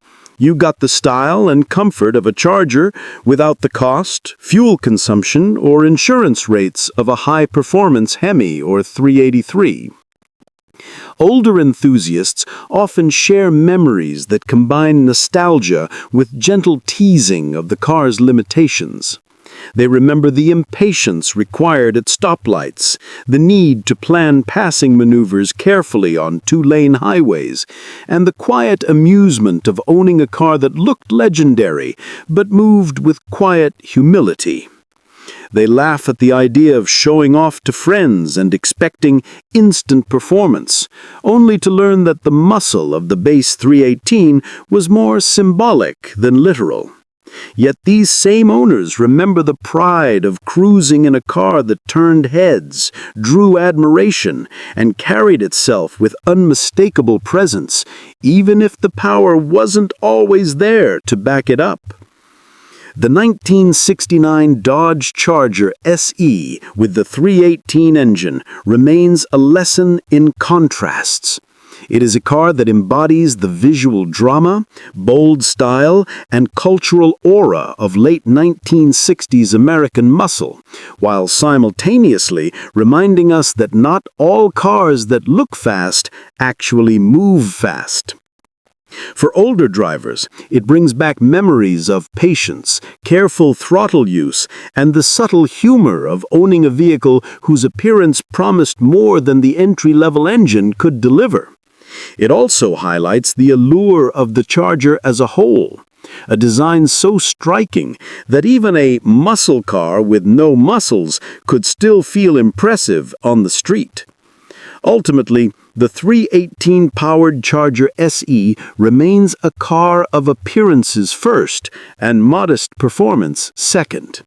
You got the style and comfort of a Charger without the cost, fuel consumption, or insurance rates of a high-performance Hemi or 383. Older enthusiasts often share memories that combine nostalgia with gentle teasing of the car's limitations. They remember the impatience required at stoplights, the need to plan passing maneuvers carefully on two-lane highways, and the quiet amusement of owning a car that looked legendary, but moved with quiet humility. They laugh at the idea of showing off to friends and expecting instant performance, only to learn that the muscle of the base 318 was more symbolic than literal. Yet these same owners remember the pride of cruising in a car that turned heads, drew admiration, and carried itself with unmistakable presence, even if the power wasn't always there to back it up. The 1969 Dodge Charger SE with the 318 engine remains a lesson in contrasts. It is a car that embodies the visual drama, bold style, and cultural aura of late 1960s American muscle, while simultaneously reminding us that not all cars that look fast actually move fast. For older drivers, it brings back memories of patience, careful throttle use, and the subtle humor of owning a vehicle whose appearance promised more than the entry-level engine could deliver. It also highlights the allure of the Charger as a whole, a design so striking that even a muscle car with no muscles could still feel impressive on the street. Ultimately, the 318-powered Charger SE remains a car of appearances first and modest performance second.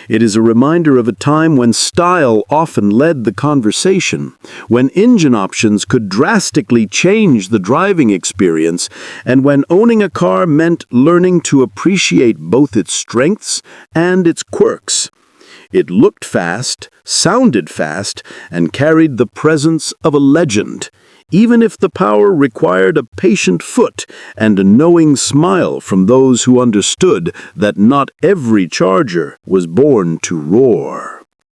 It is a reminder of a time when style often led the conversation, when engine options could drastically change the driving experience, and when owning a car meant learning to appreciate both its strengths and its quirks. It looked fast, sounded fast, and carried the presence of a legend, even if the power required a patient foot and a knowing smile from those who understood that not every Charger was born to roar.